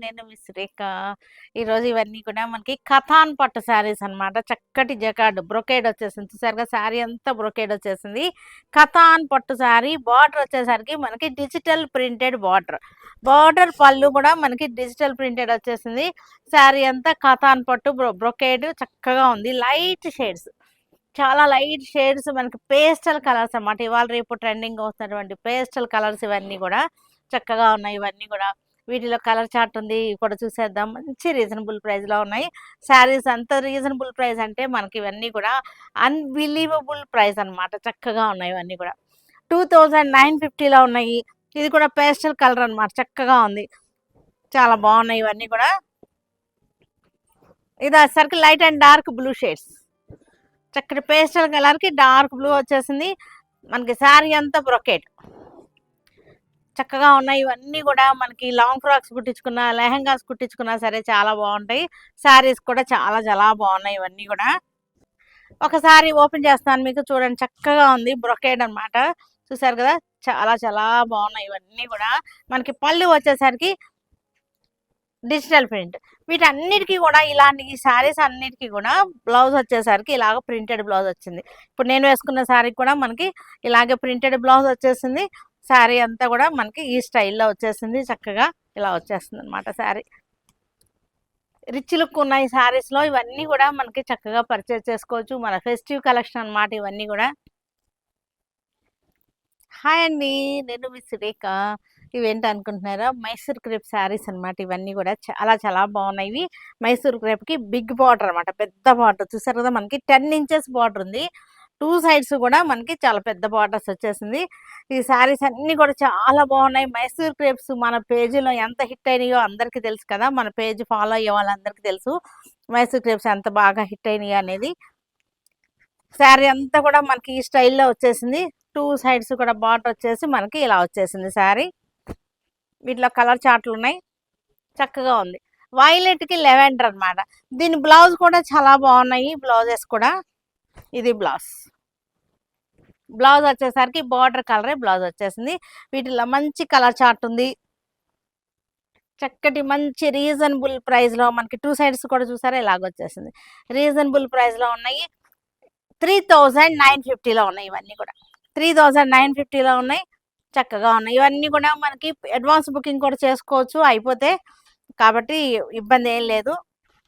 నేను మిస్ రేఖ. ఈరోజు ఇవన్నీ కూడా మనకి కథాన్ పట్టు శారీస్ అన్నమాట. చక్కటి జకార్డ్ బ్రొకేడ్ వచ్చేసింది. చూసారుగా శారీ అంతా బ్రొకేడ్ వచ్చేసింది. కథాన్ పట్టు శారీ బార్డర్ వచ్చేసరికి మనకి డిజిటల్ ప్రింటెడ్ బార్డర్. బార్డర్ పళ్ళు కూడా మనకి డిజిటల్ ప్రింటెడ్ వచ్చేసింది. శారీ అంతా కథాన్ పట్టు బ్రొకేడ్ చక్కగా ఉంది. లైట్ షేడ్స్, చాలా లైట్ షేడ్స్, మనకి పేస్టల్ కలర్స్ అన్నమాట. ఇవాళ రేపు ట్రెండింగ్ వస్తున్నటువంటి పేస్టల్ కలర్స్ ఇవన్నీ కూడా చక్కగా ఉన్నాయి. ఇవన్నీ కూడా వీటిలో కలర్ చార్ట్ ఉంది, ఇవి కూడా చూసేద్దాం. మంచి రీజనబుల్ ప్రైస్లో ఉన్నాయి శారీస్. అంత రీజనబుల్ ప్రైస్ అంటే మనకి ఇవన్నీ కూడా అన్బిలీవబుల్ ప్రైస్ అన్నమాట. చక్కగా ఉన్నాయి ఇవన్నీ కూడా. 2950లో ఉన్నాయి. ఇది కూడా పేస్టల్ కలర్ అన్నమాట. చక్కగా ఉంది, చాలా బాగున్నాయి ఇవన్నీ కూడా. ఇది వచ్చేసరికి light and dark blue shades, చక్కటి పేస్టల్ కలర్కి డార్క్ బ్లూ వచ్చేసింది. మనకి శారీ అంతా బ్రొకెట్ చక్కగా ఉన్నాయి. ఇవన్నీ కూడా మనకి లాంగ్ ఫ్రాక్స్ కుట్టించుకున్నా, లెహంగాస్ కుట్టించుకున్నా సరే చాలా బాగుంటాయి. శారీస్ కూడా చాలా చాలా బాగున్నాయి ఇవన్నీ కూడా. ఒకసారి ఓపెన్ చేస్తాను మీకు, చూడండి చక్కగా ఉంది. బ్రొకేడ్ అన్నమాట, చూసారు కదా, చాలా చాలా బాగున్నాయి ఇవన్నీ కూడా. మనకి పళ్ళు వచ్చేసరికి డిజిటల్ ప్రింట్. వీటన్నిటికీ కూడా ఇలాంటి ఈ శారీస్ అన్నిటికీ కూడా బ్లౌజ్ వచ్చేసరికి ఇలాగ ప్రింటెడ్ బ్లౌజ్ వచ్చింది. ఇప్పుడు నేను వేసుకున్న శారీ కూడా మనకి ఇలాగే ప్రింటెడ్ బ్లౌజ్ వచ్చేసింది. శారీ అంతా కూడా మనకి ఈ స్టైల్లో వచ్చేసింది. చక్కగా ఇలా వచ్చేస్తుంది అనమాట శారీ. రిచ్ లుక్ ఉన్నాయి శారీస్లో. ఇవన్నీ కూడా మనకి చక్కగా పర్చేజ్ చేసుకోవచ్చు. మన ఫెస్టివ్ కలెక్షన్ అన్నమాట ఇవన్నీ కూడా. హాయ్ అండి, నేను మీ సురేఖ. ఇవేంటి అనుకుంటున్నారా, మైసూర్ క్రేప్ శారీస్ అన్నమాట. ఇవన్నీ కూడా చాలా చాలా బాగున్నాయి. ఇవి మైసూర్ క్రేప్కి బిగ్ బార్డర్ అనమాట, పెద్ద బార్డర్. చూసారు కదా, మనకి 10 ఇంచెస్ బార్డర్ ఉంది. 2 సైడ్స్ కూడా మనకి చాలా పెద్ద బార్డర్స్ వచ్చేసింది. ఈ శారీస్ అన్నీ కూడా చాలా బాగున్నాయి. మైసూర్ క్రేప్స్ మన పేజీలో ఎంత హిట్ అయినాయో అందరికీ తెలుసు కదా, మన పేజ్ ఫాలో అయ్యే వాళ్ళందరికీ తెలుసు మైసూర్ క్రేప్స్ ఎంత బాగా హిట్ అయినాయి అనేది. శారీ అంతా కూడా మనకి ఈ స్టైల్లో వచ్చేసింది. 2 సైడ్స్ కూడా బార్డర్ వచ్చేసి మనకి ఇలా వచ్చేసింది శారీ. వీటిలో కలర్ చార్ట్లు ఉన్నాయి, చక్కగా ఉంది. వైలెట్కి లెవెండర్ అనమాట. దీని బ్లౌజ్ కూడా చాలా బాగున్నాయి బ్లౌజెస్ కూడా. ఇది బ్లౌజ్ వచ్చేసరికి బార్డర్ కలరే బ్లౌజ్ వచ్చేసింది. వీటిలో మంచి కలర్ చార్ట్ ఉంది. చక్కటి మంచి రీజనబుల్ ప్రైస్లో మనకి 2 సైడ్స్ కూడా చూసారా ఇలాగొచ్చేసింది. రీజనబుల్ ప్రైస్లో ఉన్నాయి. 3950లో ఉన్నాయి ఇవన్నీ కూడా. 3950లో ఉన్నాయి, చక్కగా ఉన్నాయి. ఇవన్నీ కూడా మనకి అడ్వాన్స్ బుకింగ్ కూడా చేసుకోవచ్చు అయిపోతే, కాబట్టి ఇబ్బంది ఏం లేదు.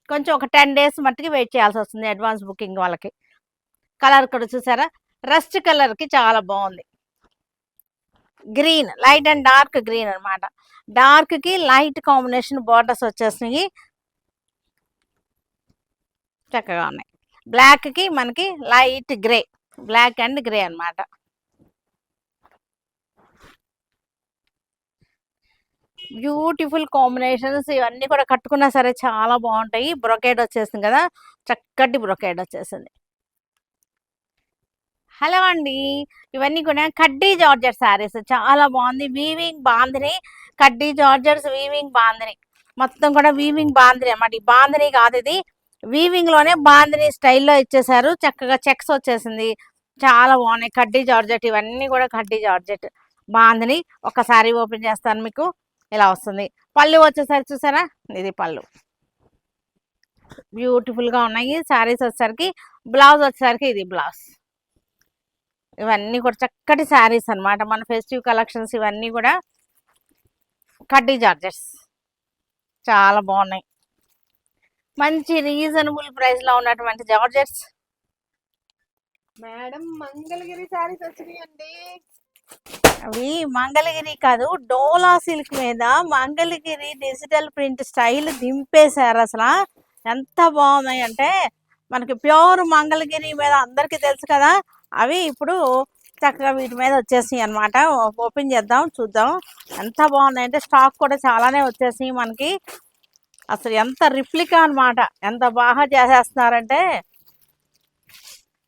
కొంచెం ఒక 10 డేస్ మట్టుకి వెయిట్ చేయాల్సి వస్తుంది అడ్వాన్స్ బుకింగ్ వాళ్ళకి. కలర్ కూడా చూసారా, రస్ట్ కలర్కి చాలా బాగుంది. Green, light and dark green అనమాట. డార్క్కి లైట్ కాంబినేషన్ బార్డర్స్ వచ్చేసినాయి, చక్కగా ఉన్నాయి. బ్లాక్కి మనకి light grey, black and grey అనమాట. Beautiful combinations. ఇవన్నీ కూడా కట్టుకున్నా సరే చాలా బాగుంటాయి. బ్రొకేడ్ వచ్చేసింది కదా, చక్కటి బ్రొకేడ్ వచ్చేసింది. హలో అండి, ఇవన్నీ కూడా కడ్డీ జార్జెట్ శారీస్, చాలా బాగుంది. వీవింగ్ బాందిని, కడ్డీ జార్జెట్స్ వీవింగ్ బాందిని, మొత్తం కూడా వీవింగ్ బాందిని అన్నమాట. ఈ బాందిని కాదు, ఇది వీవింగ్ లోనే బాందిని స్టైల్లో ఇచ్చేసారు. చక్కగా చెక్స్ వచ్చేసింది, చాలా బాగున్నాయి. కడ్డీ జార్జెట్, ఇవన్నీ కూడా కడ్డీ జార్జెట్ బాందిని. ఒకసారి ఓపెన్ చేస్తాను మీకు, ఇలా వస్తుంది. పళ్ళు వచ్చేసరికి చూసారా, ఇది పళ్ళు. బ్యూటిఫుల్ గా ఉన్నాయి శారీస్ వచ్చేసరికి. బ్లౌజ్ వచ్చేసరికి ఇది బ్లౌజ్. ఇవన్నీ కూడా చక్కటి శారీస్ అన్నమాట, మన ఫెస్టివ్ కలెక్షన్స్. ఇవన్నీ కూడా కడ్డీ జార్జెట్స్ చాలా బాగున్నాయి. మంచి రీజనబుల్ ప్రైస్ లో ఉన్నటువంటి జార్జెట్స్. మేడం మంగళగిరి శారీస్ వచ్చినాయండి. అవి మంగళగిరి కాదు, డోలా సిల్క్ మీద మంగళగిరి డిజిటల్ ప్రింట్ స్టైల్ దింపేశారు. అసలు ఎంత బాగున్నాయి అంటే, మనకి ప్యూర్ మంగళగిరి మీద అందరికీ తెలుసు కదా, అవి ఇప్పుడు చక్కగా వీటి మీద వచ్చేసాయి అనమాట. ఓపెన్ చేద్దాం, చూద్దాం ఎంత బాగున్నాయి అంటే. స్టాక్ కూడా చాలానే వచ్చేసాయి మనకి. అసలు ఎంత రిప్లికా అనమాట, ఎంత బాగా చేసేస్తున్నారంటే.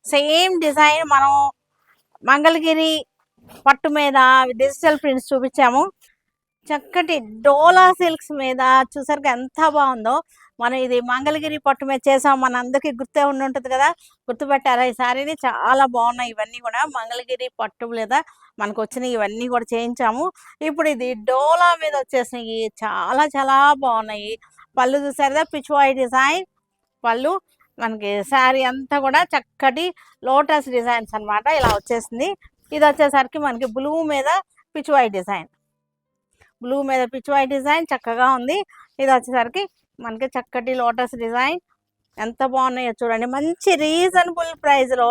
సేమ్ డిజైన్ మనం మంగళగిరి పట్టు మీద డిజిటల్ ప్రింట్స్ చూపించాము. చక్కటి డోలా సిల్క్స్ మీద చూసారు ఎంత బాగుందో. మనం ఇది మంగళగిరి పట్టు మీద చేసాం, మన అందరికీ గుర్తే ఉండి ఉంటుంది కదా, గుర్తుపెట్టారా ఈ శారీని. చాలా బాగున్నాయి ఇవన్నీ కూడా మంగళగిరి పట్టు మీద మనకు వచ్చినాయి ఇవన్నీ కూడా చేయించాము. ఇప్పుడు ఇది డోలా మీద వచ్చేసినాయి, చాలా చాలా బాగున్నాయి. పళ్ళు చూసారు కదా, పిచ్వాయి డిజైన్ పళ్ళు. మనకి శారీ అంతా కూడా చక్కటి లోటస్ డిజైన్స్ అన్నమాట, ఇలా వచ్చేసింది. ఇది వచ్చేసరికి మనకి బ్లూ మీద పిచ్వాయి డిజైన్, బ్లూ మీద పిచ్వాయి డిజైన్ చక్కగా ఉంది. ఇది వచ్చేసరికి మనకి చక్కటి లోటస్ డిజైన్, ఎంత బాగున్నాయో చూడండి. మంచి రీజనబుల్ ప్రైస్లో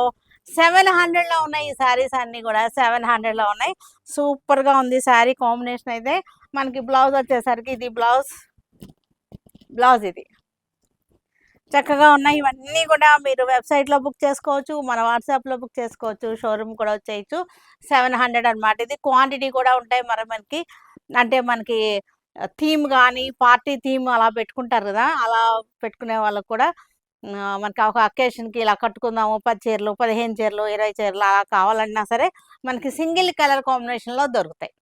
700లో ఉన్నాయి ఈ శారీస్ అన్నీ కూడా, 700లో ఉన్నాయి. సూపర్గా ఉంది శారీ కాంబినేషన్ అయితే. మనకి బ్లౌజ్ వచ్చేసరికి ఇది బ్లౌజ్ ఇది చక్కగా ఉన్నాయి. ఇవన్నీ కూడా మీరు వెబ్సైట్లో బుక్ చేసుకోవచ్చు, మన వాట్సాప్లో బుక్ చేసుకోవచ్చు, షోరూమ్ కూడా వచ్చేయచ్చు. 700 అనమాట. ఇది క్వాంటిటీ కూడా ఉంటాయి. మనకి అంటే మనకి థీమ్ కానీ పార్టీ థీమ్ అలా పెట్టుకుంటారు కదా, అలా పెట్టుకునే వాళ్ళకు కూడా మనకి ఒక అకేషన్కి ఇలా కట్టుకుందాము, 10 చీరలు 15 చీరలు 20 చీరలు అలా కావాలన్నా సరే మనకి సింగిల్ కలర్ కాంబినేషన్లో దొరుకుతాయి.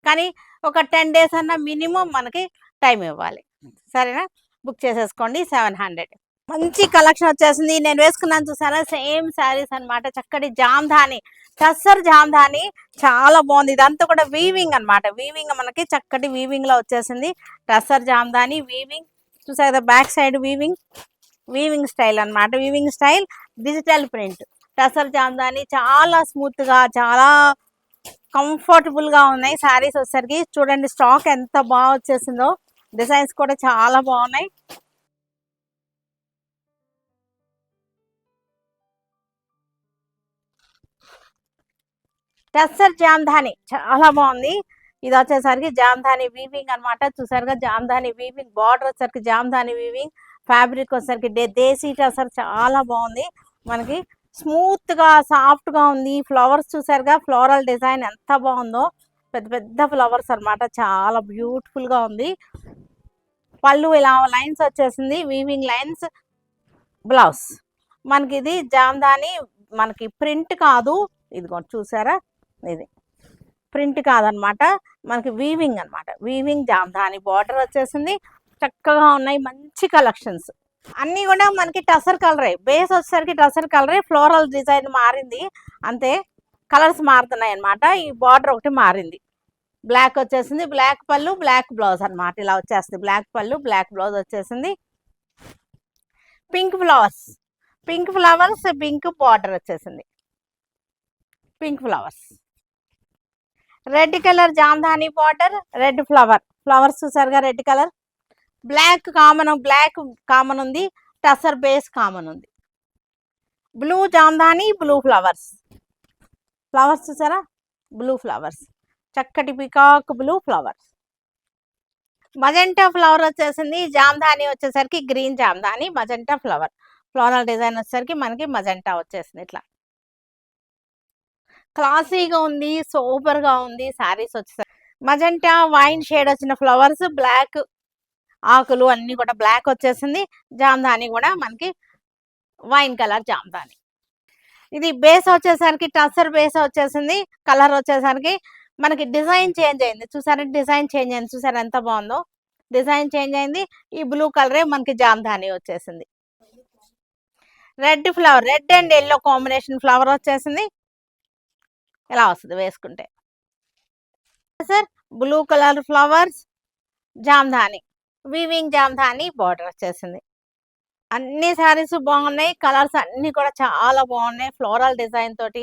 కానీ ఒక 10 days అన్నా మినిమం మనకి టైం ఇవ్వాలి. సరేనా, బుక్ చేసేసుకోండి. 700. మంచి కలెక్షన్ వచ్చేసింది. నేను వేసుకున్నాను చూసారా, సేమ్ శారీస్ అనమాట. చక్కటి జామ్ధాని, టస్సర్ జామ్ధాని, చాలా బాగుంది. ఇదంతా కూడా వీవింగ్ అనమాట. వీవింగ్ మనకి చక్కటి వీవింగ్ లో వచ్చేసింది. టస్సర్ జామ్ధాని వీవింగ్ చూసారు కదా, బ్యాక్ సైడ్ వీవింగ్ స్టైల్ అనమాట. Weaving style digital print. Tussar Jamdani చాలా స్మూత్ గా, చాలా కంఫర్టబుల్ గా ఉన్నాయి శారీస్ వచ్చేసరికి. చూడండి స్టాక్ ఎంత బాగా వచ్చేసిందో, డిజైన్స్ కూడా చాలా బాగున్నాయి. టస్సర్ జామ్ధాని చాలా బాగుంది. ఇది వచ్చేసరికి జామ్ధాని వీవింగ్ అనమాట. చూసారుగా జామ్ధాని వీవింగ్, బార్డర్ వచ్చేసరికి జామ్ధాని వీవింగ్, ఫ్యాబ్రిక్ వచ్చేసరికి దేశీ టస్సర్, చాలా బాగుంది. మనకి స్మూత్ గా సాఫ్ట్ గా ఉంది. ఫ్లవర్స్ చూసారుగా, ఫ్లోరల్ డిజైన్ ఎంత బాగుందో, పెద్ద పెద్ద ఫ్లవర్స్ అనమాట, చాలా బ్యూటిఫుల్ గా ఉంది. పళ్ళు ఇలా లైన్స్ వచ్చేసింది, వీవింగ్ లైన్స్. బ్లౌజ్ మనకి ఇది జామ్ధాని, మనకి ప్రింట్ కాదు, ఇదిగో చూసారా, ఇది ప్రింట్ కాదనమాట, మనకి వీవింగ్ అనమాట. వీవింగ్ జామ్ధాని బార్డర్ వచ్చేసింది. చక్కగా ఉన్నాయి, మంచి కలెక్షన్స్ అన్నీ కూడా మనకి టసర్ కలరే. బేస్ వచ్చేసరికి టసర్ కలరే, ఫ్లోరల్ డిజైన్ మారింది అంతే, కలర్స్ మారుతున్నాయి అనమాట. ఈ బార్డర్ ఒకటి మారింది. బ్లాక్ వచ్చేసింది, బ్లాక్ పళ్ళు బ్లాక్ బ్లౌజ్ అనమాట, ఇలా వచ్చేస్తుంది. బ్లాక్ పళ్ళు బ్లాక్ బ్లౌజ్ వచ్చేసింది. Pink flowers, pink flowers, pink border వచ్చేసింది. Pink flowers, red colour jamdani border, red flowers చూసారుగా, రెడ్ కలర్. బ్లాక్ కామన్ ఉంది, టసర్ బేస్ కామన్ ఉంది. బ్లూ జామ్ధాని, బ్లూ ఫ్లవర్స్ చూసారా, బ్లూ ఫ్లవర్స్, చక్కటి peacock blue flowers. Magenta flower వచ్చేసింది. జామ్ధాని వచ్చేసరికి green jamdani, magenta floral design వచ్చేసరికి మనకి మజెంటా వచ్చేసింది. ఇట్లా క్లాసీగా ఉంది, సూపర్ గా ఉంది శారీస్ వచ్చేసరికి. మజెంటా వైన్ షేడ్ వచ్చిన ఫ్లవర్స్, బ్లాక్ ఆకులు అన్ని కూడా బ్లాక్ వచ్చేసింది. జామ్ధాని కూడా మనకి వైన్ కలర్ జామ్ధాని. ఇది బేస్ వచ్చేసరికి టస్సర్ బేస్ వచ్చేసింది. కలర్ వచ్చేసరికి మనకి డిజైన్ చేంజ్ అయింది చూసారా, డిజైన్ చేంజ్ అయింది చూసారా, ఎంత బాగుందో, డిజైన్ చేంజ్ అయింది. ఈ బ్లూ కలరే మనకి జామ్ధాని వచ్చేసింది. Red flower, red and yellow combination flower వచ్చేసింది. ఎలా వస్తుంది వేసుకుంటే sir, blue colour flowers, jamdani weaving jamdani border వచ్చేసింది. అన్ని శారీస్ బాగున్నాయి, కలర్స్ అన్ని కూడా చాలా బాగున్నాయి. ఫ్లోరల్ డిజైన్ తోటి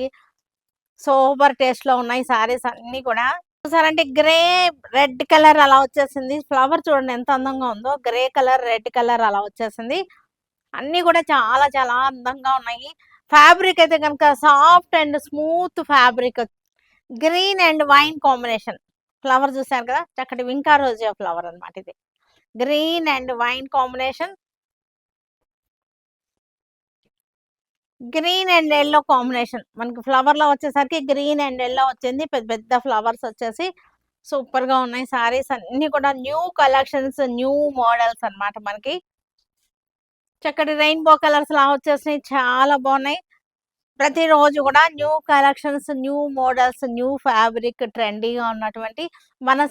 సూపర్ టేస్ట్ లో ఉన్నాయి శారీస్ అన్ని కూడా. చూసారంటే గ్రే రెడ్ కలర్ అలా వచ్చేసింది. ఫ్లవర్ చూడండి ఎంత అందంగా ఉందో, గ్రే కలర్ రెడ్ కలర్ అలా వచ్చేసింది. అన్ని కూడా చాలా చాలా అందంగా ఉన్నాయి. ఫ్యాబ్రిక్ అయితే కనుక soft and smooth fabric. Green and wine combination flower చూసారు కదా, చక్కటి వింకా రోజా ఫ్లవర్ అనమాట. ఇది green and wine combination, green and yellow combination. మనకి ఫ్లవర్ లో వచ్చేసరికి గ్రీన్ అండ్ ఎల్లో వచ్చింది. పెద్ద పెద్ద ఫ్లవర్స్ వచ్చేసి సూపర్ గా ఉన్నాయి. సారీస్ అన్ని కూడా న్యూ కలెక్షన్స్, న్యూ మోడల్స్ అన్నమాట. మనకి చక్కటి రెయిన్బో కలర్స్ లా వచ్చేసినాయి, చాలా బాగున్నాయి. ప్రతిరోజు కూడా new collections, new models, new fabric, ట్రెండీగా ఉన్నటువంటి మన